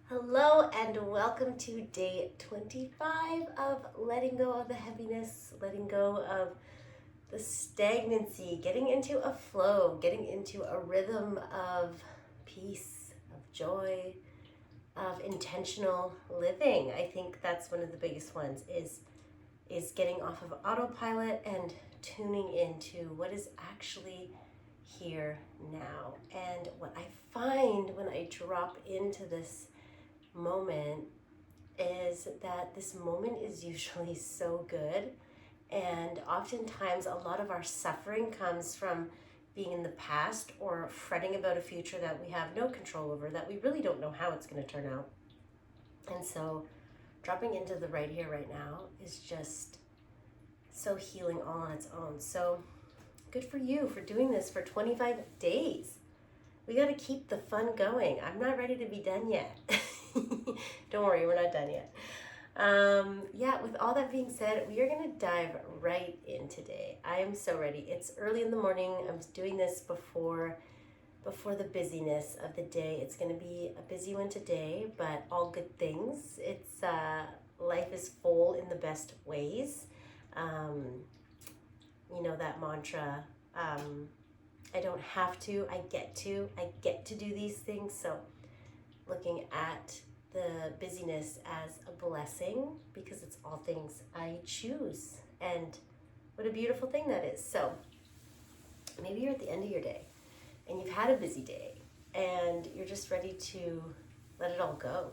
Hello and welcome to day 25 of letting go of the heaviness, letting go of the stagnancy, getting into a flow, getting into a rhythm of peace, of joy, of intentional living. I think that's one of the biggest ones is getting off of autopilot and tuning into what is actually here now. And what I find when I drop into this moment is that this moment is usually so good, and oftentimes a lot of our suffering comes from being in the past or fretting about a future that we have no control over, that we really don't know how it's going to turn out. And so dropping into the right here right now is just so healing all on its own. So good for you for doing this for 25 days. We got to keep the fun going. I'm not ready to be done yet. Don't worry, we're not done yet. With all that being said, we are going to dive right in today. I am so ready. It's early in the morning. I'm doing this before the busyness of the day. It's going to be a busy one today, but all good things. It's life is full in the best ways. You know that mantra, I don't have to, I get to do these things. So looking at the busyness as a blessing, because it's all things I choose. And what a beautiful thing that is. So maybe you're at the end of your day and you've had a busy day and you're just ready to let it all go.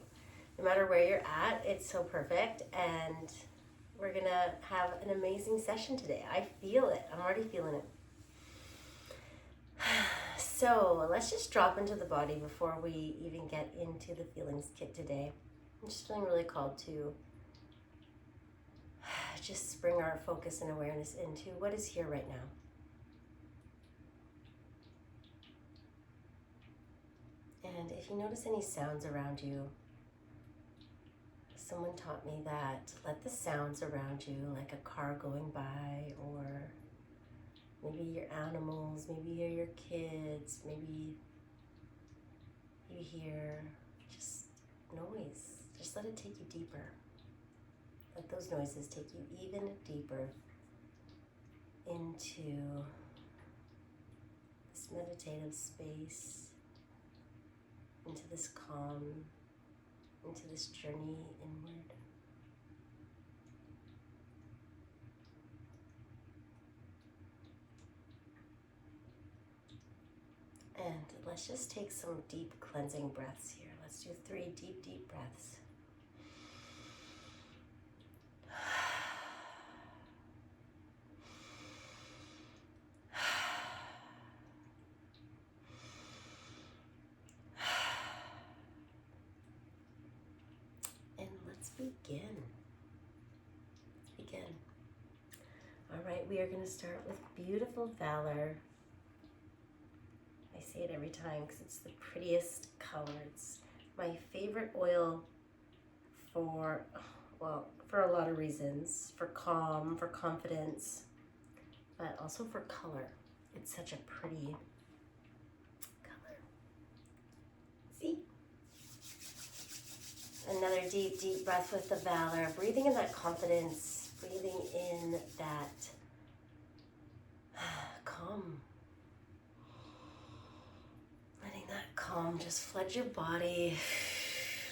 No matter where you're at, it's so perfect. And we're gonna have an amazing session today. I feel it. I'm already feeling it. So let's just drop into the body before we even get into the feelings kit today. I'm just feeling really called to just bring our focus and awareness into what is here right now. And if you notice any sounds around you, someone taught me that let the sounds around you, like a car going by, or maybe your animals, maybe you hear your kids, maybe you hear just noise. Just let it take you deeper. Let those noises take you even deeper into this meditative space, into this calm, into this journey inward. And let's just take some deep cleansing breaths here. Let's do 3 deep, deep breaths. And let's begin. All right, we are going to start with Beautiful Valor. I say it every time because it's the prettiest color. It's my favorite oil for a lot of reasons. For calm, for confidence, but also for color. It's such a pretty color. See? Another deep, deep breath with the Valor. Breathing in that confidence, breathing in that calm. Letting that calm just flood your body.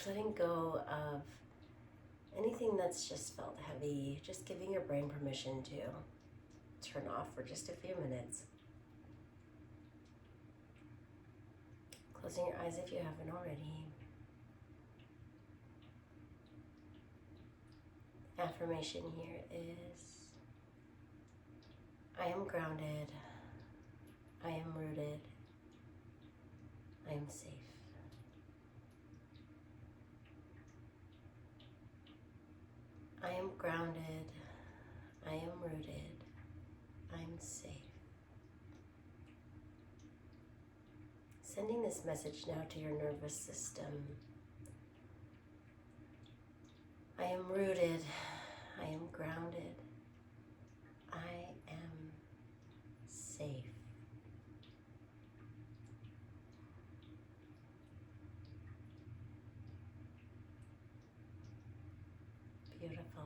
Letting go of anything that's just felt heavy. Just giving your brain permission to turn off for just a few minutes. Closing your eyes if you haven't already. Affirmation here is, I am grounded, I am rooted, I am safe. I am grounded, I am rooted, I'm safe. Sending this message now to your nervous system. I am rooted, I am grounded, I am safe. Beautiful.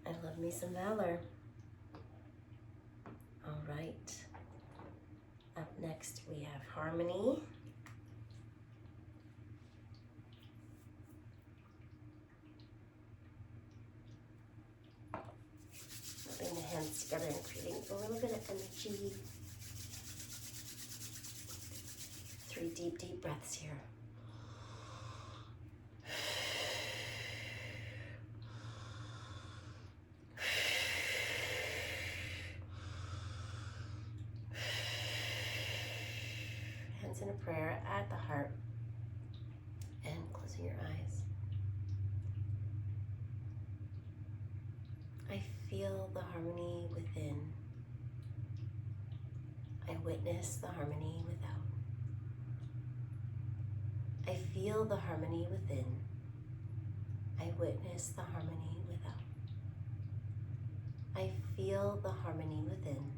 I love me some Valor. All right. Up next we have Harmony. Rubbing the hands together and creating a little bit of energy. 3 deep, deep breaths here. Hands in a prayer at the heart and closing your eyes. I feel the harmony within. I witness the harmony without. I feel the harmony within. I witness the harmony without. I feel the harmony within.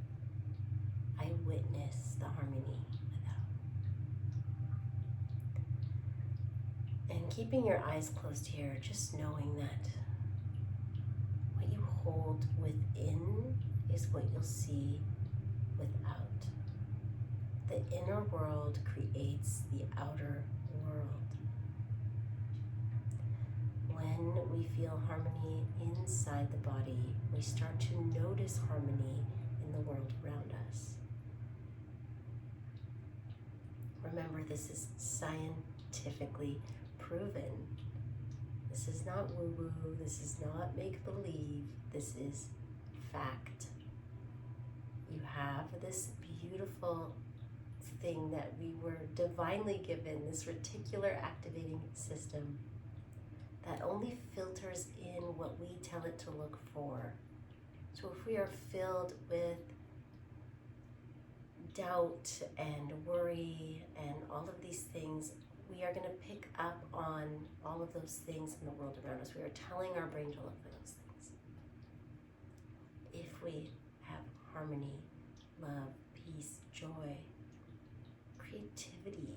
I witness the harmony without. And keeping your eyes closed here, just knowing that what you hold within is what you'll see without. The inner world creates the outer world. When we feel harmony inside the body, we start to notice harmony in the world around us. Remember, this is scientifically proven. This is not woo-woo, this is not make-believe, this is fact. You have this beautiful thing that we were divinely given, this reticular activating system that only filters in what we tell it to look for. So if we are filled with doubt and worry and all of these things, we are going to pick up on all of those things in the world around us. We are telling our brain to look for those things. If we have harmony, love, peace, joy, creativity,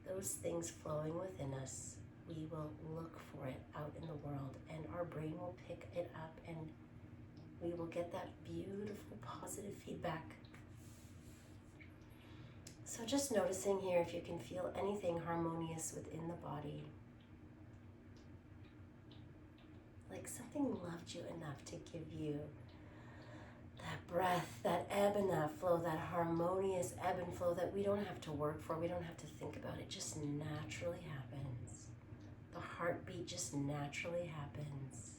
those things flowing within us, we will look for it out in the world, and our brain will pick it up, and we will get that beautiful positive feedback. So just noticing here if you can feel anything harmonious within the body. Like something loved you enough to give you that breath, that ebb and that flow, that harmonious ebb and flow that we don't have to work for, we don't have to think about it, just naturally happens. The heartbeat just naturally happens.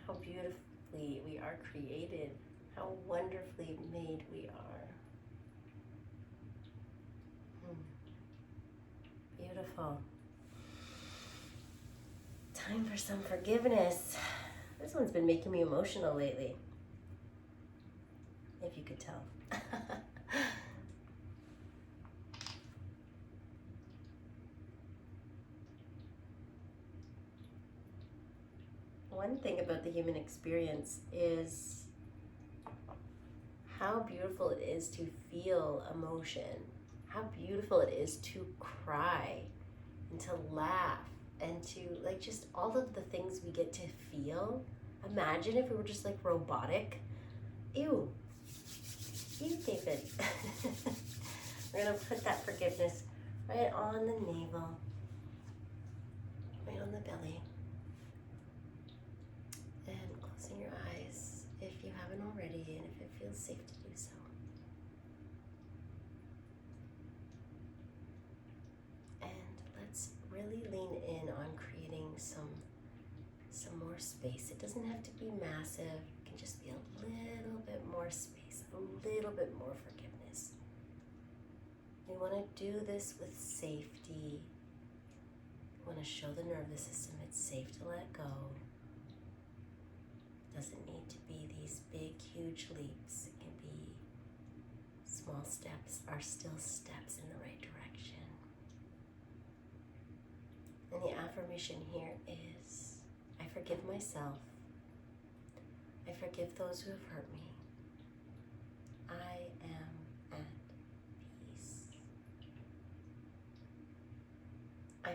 How beautifully we are created, how wonderfully made we are. Beautiful. Time for some forgiveness. This one's been making me emotional lately, if you could tell. One thing about the human experience is how beautiful it is to feel emotion, how beautiful it is to cry and to laugh and to like just all of the things we get to feel. Imagine if we were just like robotic. Ew, David. We're gonna put that forgiveness right on the navel, right on the belly. And closing your eyes if you haven't already and if it feels safe to do so. And let's really lean in on creating some more space. It doesn't have to be massive. It can just be a little bit more space, a little bit more forgiveness. We want to do this with safety. We want to show the nervous system it's safe to let go. Doesn't need to be these big, huge leaps. It can be small steps are still steps in the right direction. And the affirmation here is, I forgive myself. I forgive those who have hurt me.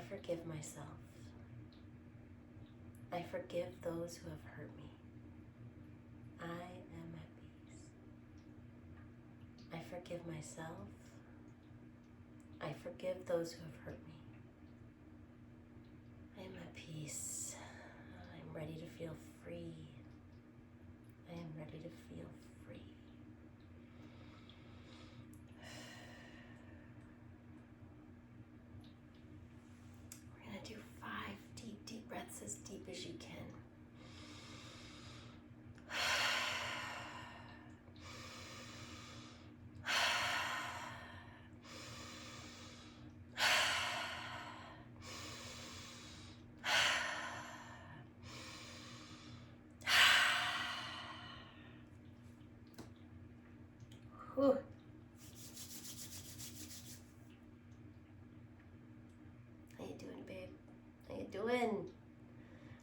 forgive myself. I forgive those who have hurt me. I am at peace. I forgive myself. I forgive those who have hurt me. I am at peace. I'm ready to feel free. I am ready to feel free. We're going to do 5 deep breaths, as deep as you can. Whew. How you doing, babe? How you doing?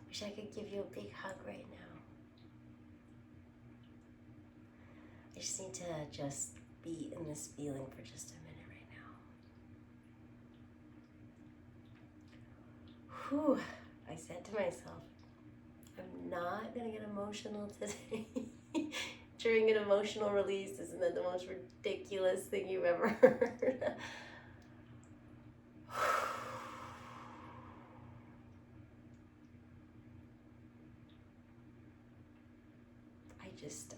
Wish I could give you a big hug right now. I just need to just be in this feeling for just a minute right now. Whew. I said to myself, I'm not gonna get emotional today. During an emotional release, isn't that the most ridiculous thing you've ever heard?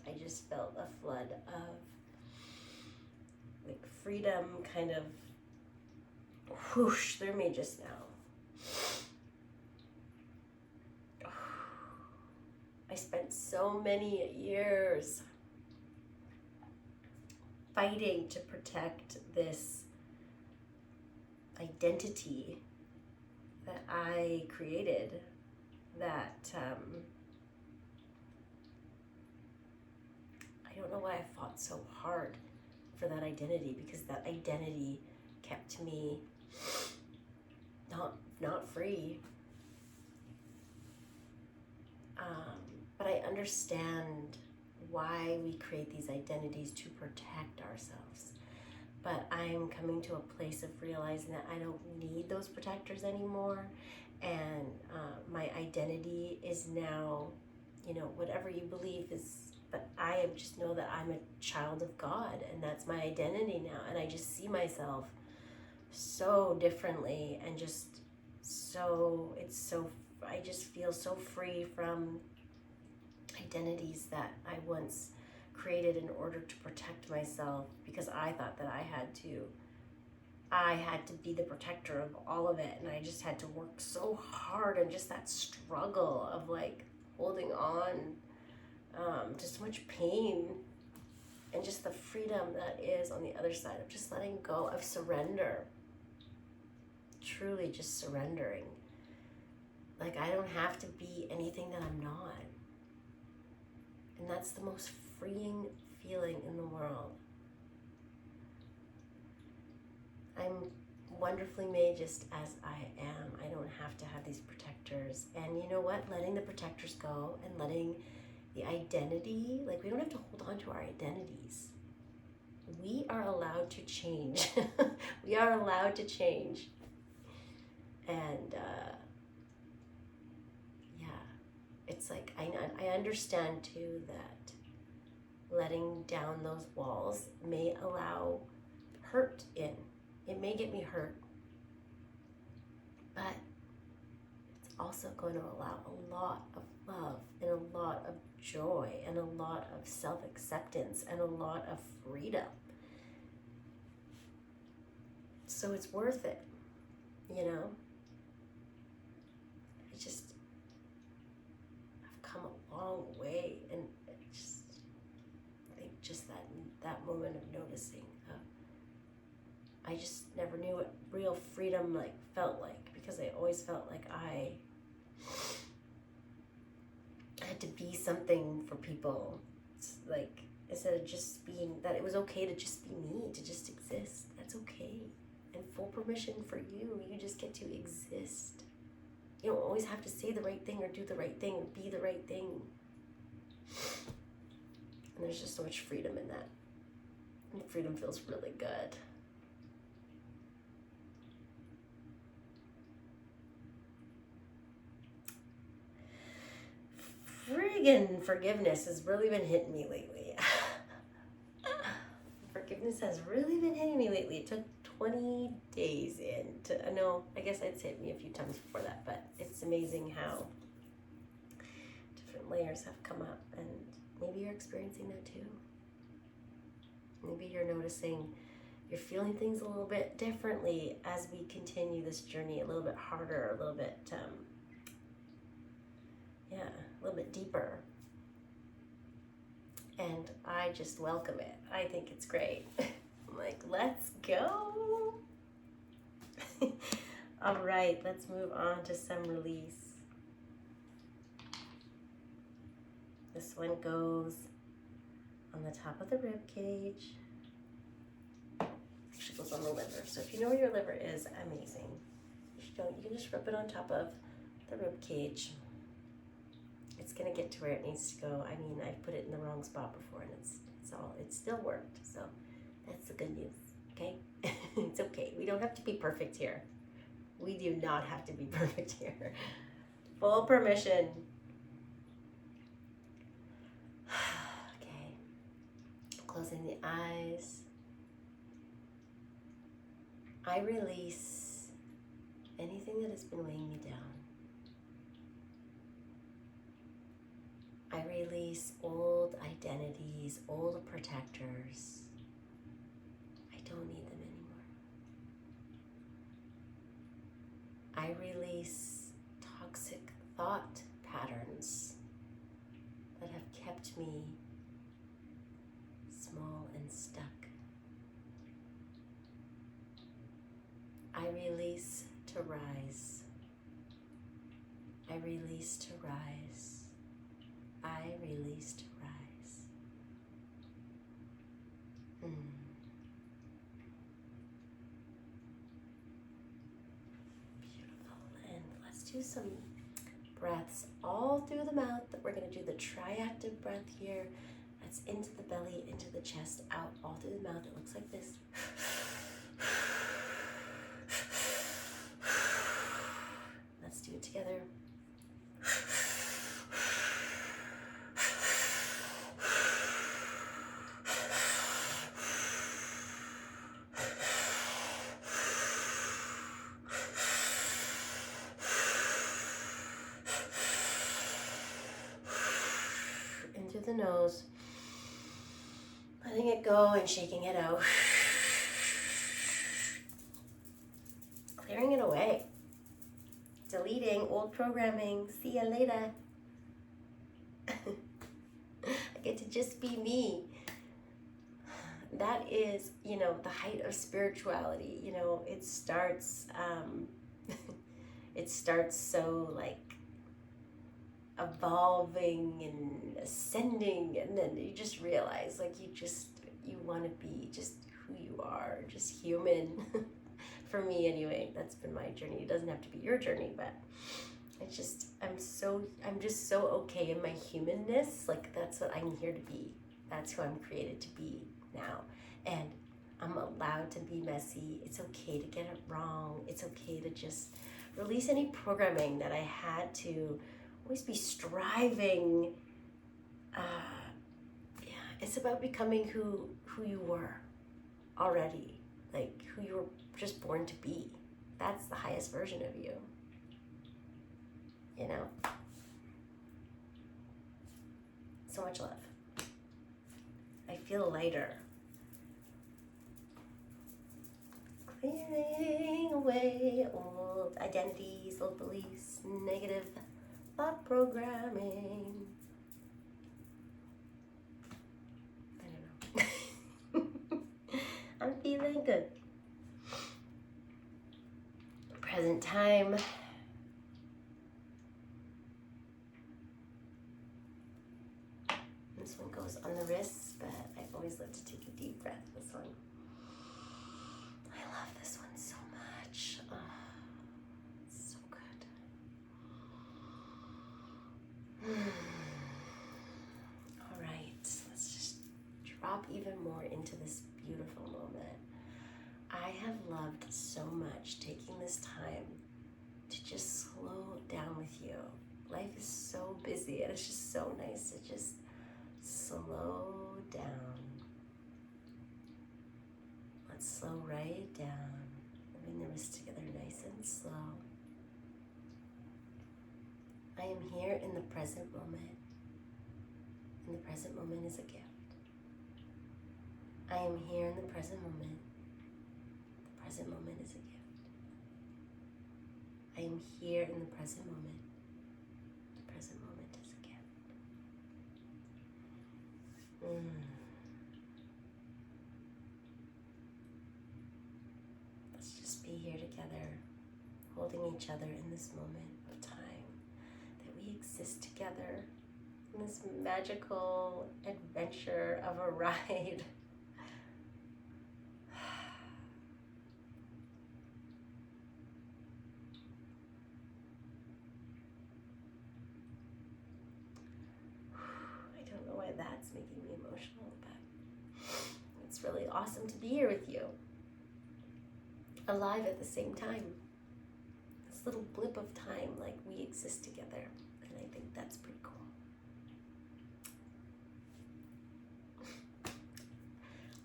I just felt a flood of like freedom kind of whoosh through me just now. I spent so many years fighting to protect this identity that I created, that I don't know why I fought so hard for that identity, because that identity kept me not free. But I understand why we create these identities to protect ourselves. But I'm coming to a place of realizing that I don't need those protectors anymore. And my identity is now, whatever you believe is, but I just know that I'm a child of God, and that's my identity now. And I just see myself so differently, and I just feel so free from identities that I once created in order to protect myself, because I thought that I had to be the protector of all of it, and I just had to work so hard, and just that struggle of like holding on to so much pain, and just the freedom that is on the other side of just letting go, of surrender, truly just surrendering. Like, I don't have to be anything that I'm not. And that's the most freeing feeling in the world. I'm wonderfully made just as I am. I don't have to have these protectors. And you know what? Letting the protectors go and letting the identity, like, we don't have to hold on to our identities. We are allowed to change. We are allowed to change. And it's like, I understand too that letting down those walls may allow hurt in. It may get me hurt, but it's also going to allow a lot of love and a lot of joy and a lot of self-acceptance and a lot of freedom. So it's worth it, I've come a long way, and I think just that moment of noticing, I just never knew what real freedom felt like, because I always felt like I had to be something for people. It's like, instead of just being, that it was okay to just be me, to just exist. That's okay. And full permission for you. You just get to exist. You don't always have to say the right thing or do the right thing or be the right thing. And there's just so much freedom in that. And freedom feels really good. again, forgiveness has really been hitting me lately. Forgiveness has really been hitting me lately. It took 20 days no, I guess it's hit me a few times before that, but it's amazing how different layers have come up, and maybe you're experiencing that too. Maybe you're noticing you're feeling things a little bit differently as we continue this journey, a little bit harder, a little bit, a little bit deeper. And I just welcome it. I think it's great. I'm like, let's go. All right, let's move on to some release. This one goes on the top of the rib cage. Actually goes on the liver. So if you know where your liver is, amazing. If you don't, you can just rub it on top of the rib cage. It's gonna get to where it needs to go. I mean, I put it in the wrong spot before, and it still worked. So that's the good news. Okay, it's okay. We don't have to be perfect here. We do not have to be perfect here. Full permission. Okay, closing the eyes. I release anything that has been weighing me down. I release old identities, old protectors. I don't need them anymore. I release toxic thought patterns that have kept me small and stuck. I release to rise. I release to rise. I release to rise. Beautiful. And let's do some breaths all through the mouth. We're going to do the triactive breath here. That's into the belly, into the chest, out, all through the mouth. It looks like this. Let's do it together. Into the nose, letting it go and shaking it out. Clearing it away. Deleting old programming. See ya later. I get to just be me. That is, the height of spirituality. It starts, so like evolving and ascending, and then you just realize like you want to be just who you are, just human. For me anyway, that's been my journey. It doesn't have to be your journey, but I'm just so okay in my humanness. Like that's what I'm here to be. That's who I'm created to be now. And I'm allowed to be messy. It's okay to get it wrong. It's okay to just release any programming that I had to always be striving. It's about becoming who you were already, like who you were just born to be. That's the highest version of you. So much love. I feel lighter. Clearing away old identities, old beliefs, negative thought programming. I don't know. I'm feeling good. Present time. This one goes on the wrists, but I always love to take a deep breath. This one. I love this one so much. Oh, it's so good. All right, let's just drop even more into this beautiful moment. I have loved so much taking this time to just slow down with you. Life is so busy, and it's just so nice to just slow down. Let's slow right down. Moving the wrists together nice and slow. I am here in the present moment. And the present moment is a gift. I am here in the present moment. The present moment is a gift. I am here in the present moment. The present moment is a gift. Let's just be here together, holding each other in this moment of time, that we exist together in this magical adventure of a ride. I don't know why that's making me emotional, but it's really awesome to be here with you, alive at the same time. This little blip of time, like we exist together, and I think that's pretty cool.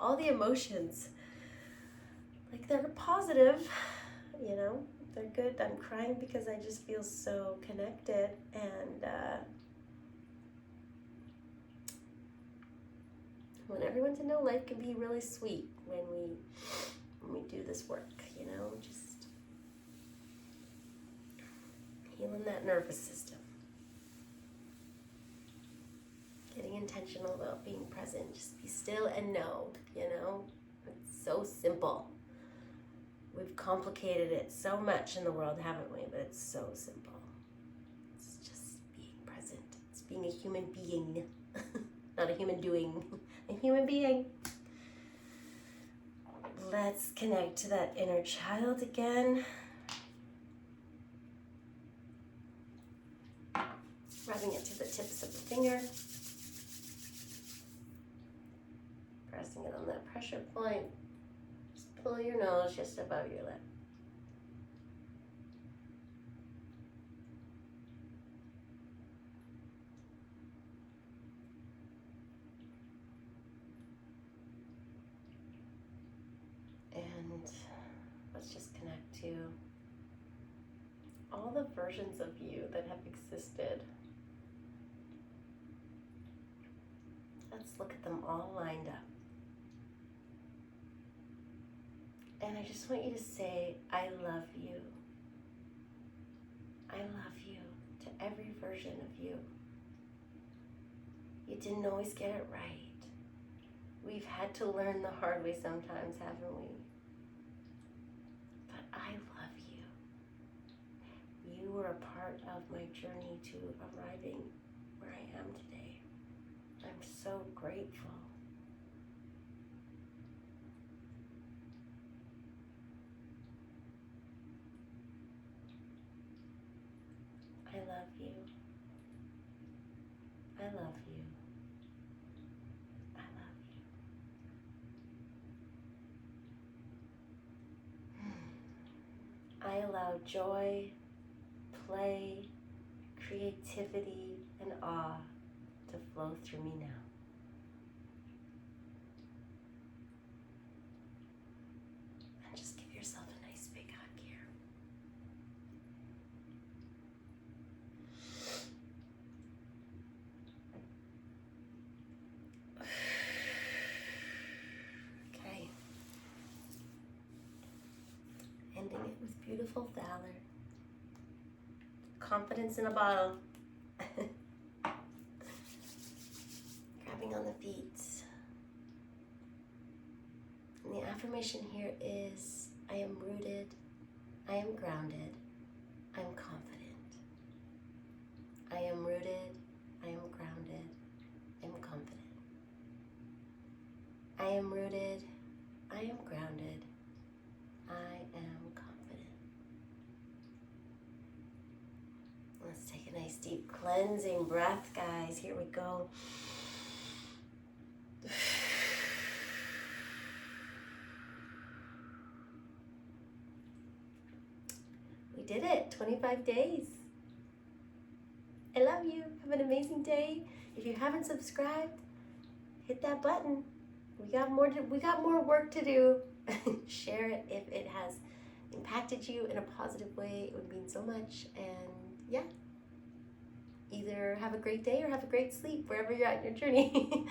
All the emotions, like they're positive, you know, they're good. I'm crying because I just feel so connected, and I want everyone to know life can be really sweet when we do this work, you know, just healing that nervous system. Getting intentional about being present. Just be still and know, you know? It's so simple. We've complicated it so much in the world, haven't we? But it's so simple. It's just being present. It's being a human being. Not a human doing. A human being. Let's connect to that inner child again. Rubbing it to the tips of the finger. Pressing it on that pressure point. Just pull your nose just above your lip. And let's just connect to all the versions of you that have existed. Let's look at them all lined up. And I just want you to say, I love you. I love you to every version of you. You didn't always get it right. We've had to learn the hard way sometimes, haven't we? But I love you. You were a part of my journey to arriving where I am today. I'm so grateful. I love you. I love you. I love you. I allow joy, play, creativity, and awe to flow through me now. And just give yourself a nice big hug here. Okay. Ending it with beautiful valor. Confidence in a bottle. Grabbing on the feet. And the affirmation here is, I am rooted, I am grounded, I'm confident. I am rooted, I am grounded, I'm confident. I am rooted, I am grounded, I am confident. Let's take a nice deep cleansing breath, guys. Here we go. We did it, 25 days. I love you. Have an amazing day. If you haven't subscribed, hit that button. We got more work to do. Share it if it has impacted you in a positive way. It would mean so much. And yeah, either have a great day or have a great sleep wherever you're at in your journey.